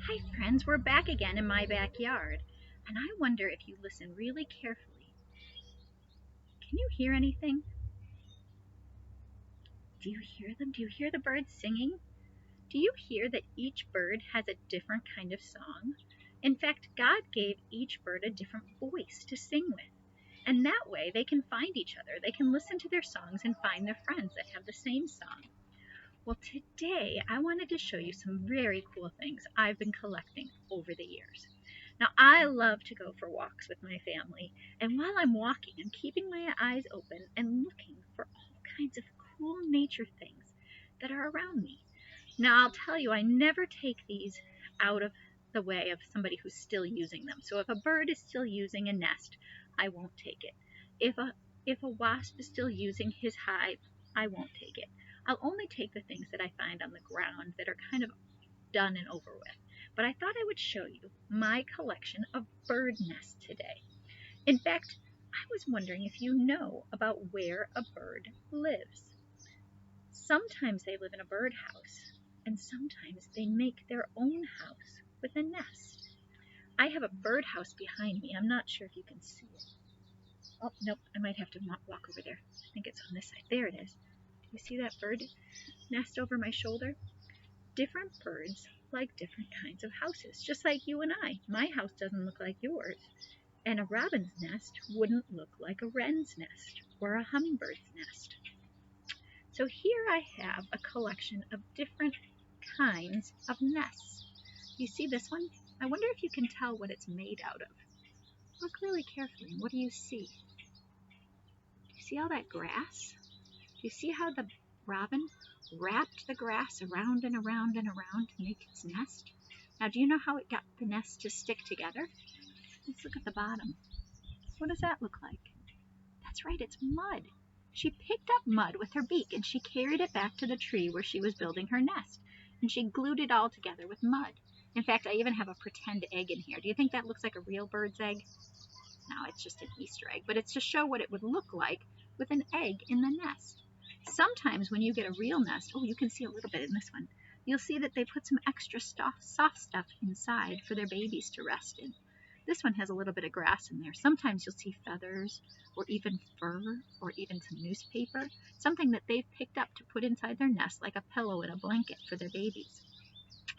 Hi friends, we're back again in my backyard, and I wonder if you listen really carefully. Can you hear anything? Do you hear them? Do you hear the birds singing? Do you hear that each bird has a different kind of song? In fact, God gave each bird a different voice to sing with, and that way they can find each other. They can listen to their songs and find their friends that have the same song. Well, today I wanted to show you some very cool things I've been collecting over the years. Now, I love to go for walks with my family, and while I'm walking, I'm keeping my eyes open and looking for all kinds of cool nature things that are around me. Now, I'll tell you, I never take these out of the way of somebody who's still using them. So if a bird is still using a nest, I won't take it. If a wasp is still using his hive, I won't take it. I'll only take the things that I find on the ground that are kind of done and over with. But I thought I would show you my collection of bird nests today. In fact, I was wondering if you know about where a bird lives. Sometimes they live in a birdhouse, and sometimes they make their own house with a nest. I have a birdhouse behind me. I'm not sure if you can see it. Oh, nope, I might have to walk over there. I think it's on this side. There it is. Do you see that bird nest over my shoulder? Different birds like different kinds of houses, just like you and I. My house doesn't look like yours, and a robin's nest wouldn't look like a wren's nest or a hummingbird's nest. So here I have a collection of different kinds of nests. You see this one? I wonder if you can tell what it's made out of. Look really carefully. What do you see? Do you see all that grass? Do you see how the robin wrapped the grass around and around and around to make its nest? Now, do you know how it got the nest to stick together? Let's look at the bottom. What does that look like? That's right, it's mud. She picked up mud with her beak and she carried it back to the tree where she was building her nest. And she glued it all together with mud. In fact, I even have a pretend egg in here. Do you think that looks like a real bird's egg? No, it's just an Easter egg, but it's to show what it would look like with an egg in the nest. Sometimes when you get a real nest, oh, you can see a little bit in this one, you'll see that they put some extra soft stuff inside for their babies to rest in. This one has a little bit of grass in there. Sometimes you'll see feathers or even fur or even some newspaper, something that they've picked up to put inside their nest like a pillow and a blanket for their babies.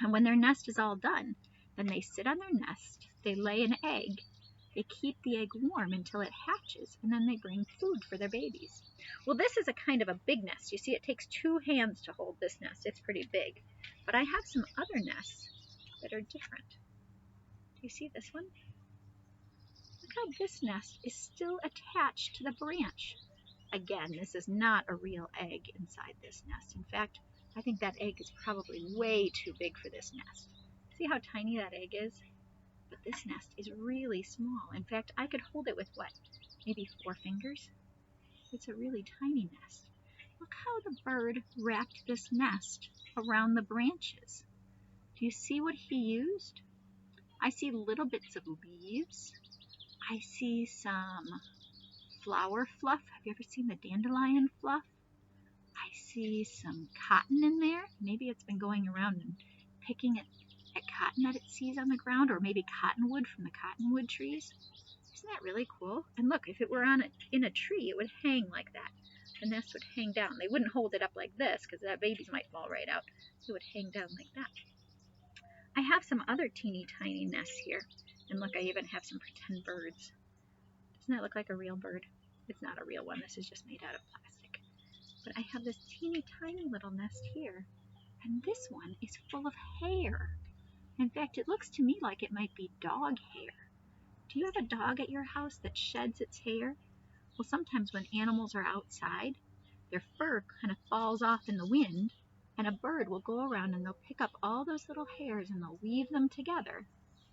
And when their nest is all done, then they sit on their nest, they lay an egg, they keep the egg warm until it hatches, and then they bring food for their babies. Well, this is a kind of a big nest. You see, it takes 2 hands to hold this nest. It's pretty big. But I have some other nests that are different. Do you see this one? Look how this nest is still attached to the branch. Again, this is not a real egg inside this nest. In fact, I think that egg is probably way too big for this nest. See how tiny that egg is? But this nest is really small. In fact, I could hold it with what? Maybe 4 fingers? It's a really tiny nest. Look how the bird wrapped this nest around the branches. Do you see what he used? I see little bits of leaves. I see some flower fluff. Have you ever seen the dandelion fluff? I see some cotton in there. Maybe it's been going around and picking at cotton that it sees on the ground, or maybe cottonwood from the cottonwood trees. Isn't that really cool? And look, if it were in a tree, it would hang like that. The nest would hang down. They wouldn't hold it up like this because that babies might fall right out. It would hang down like that. I have some other teeny tiny nests here. And look, I even have some pretend birds. Doesn't that look like a real bird? It's not a real one. This is just made out of plastic. But I have this teeny tiny little nest here. And this one is full of hair. In fact, it looks to me like it might be dog hair. Do you have a dog at your house that sheds its hair? Well, sometimes when animals are outside, their fur kind of falls off in the wind, and a bird will go around and they'll pick up all those little hairs and they'll weave them together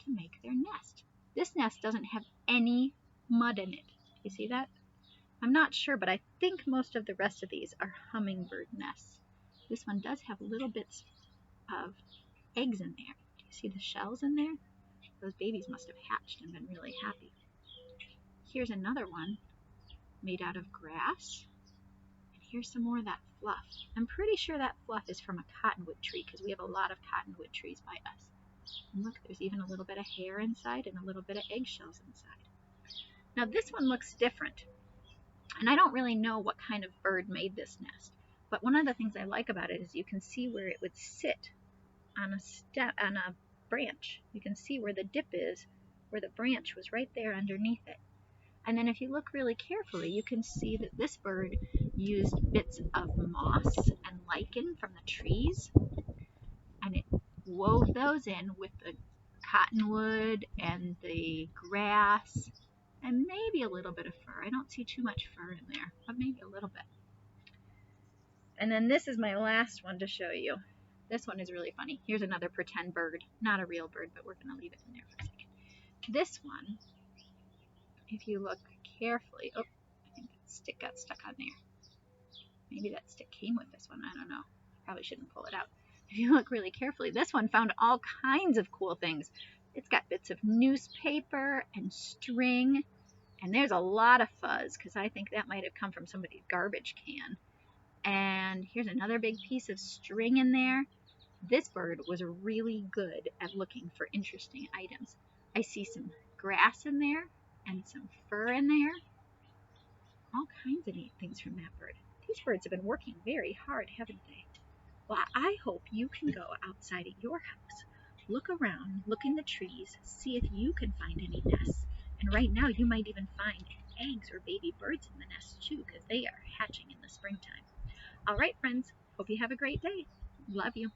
to make their nest. This nest doesn't have any mud in it. You see that? I'm not sure, but I think most of the rest of these are hummingbird nests. This one does have little bits of eggs in there. Do you see the shells in there? Those babies must have hatched and been really happy. Here's another one made out of grass. And here's some more of that fluff. I'm pretty sure that fluff is from a cottonwood tree because we have a lot of cottonwood trees by us. And look, there's even a little bit of hair inside and a little bit of eggshells inside. Now this one looks different, and I don't really know what kind of bird made this nest, but one of the things I like about it is you can see where it would sit on a branch. You can see where the dip is, where the branch was right there underneath it. And then if you look really carefully, you can see that this bird used bits of moss and lichen from the trees, and it wove those in with the cottonwood and the grass and maybe a little bit of fur. I don't see too much fur in there, but maybe a little bit. And then this is my last one to show you. This one is really funny. Here's another pretend bird. Not a real bird, but we're going to leave it in there for a second. This one, if you look carefully, oh, I think that stick got stuck on there. Maybe that stick came with this one. I don't know. Probably shouldn't pull it out. If you look really carefully, this one found all kinds of cool things. It's got bits of newspaper and string, and there's a lot of fuzz because I think that might have come from somebody's garbage can. And here's another big piece of string in there. This bird was really good at looking for interesting items. I see some grass in there and some fur in there. All kinds of neat things from that bird. These birds have been working very hard, haven't they? Well, I hope you can go outside at your house, look around, look in the trees, see if you can find any nests. And right now you might even find eggs or baby birds in the nests too, because they are hatching in the springtime. All right, friends, hope you have a great day. Love you.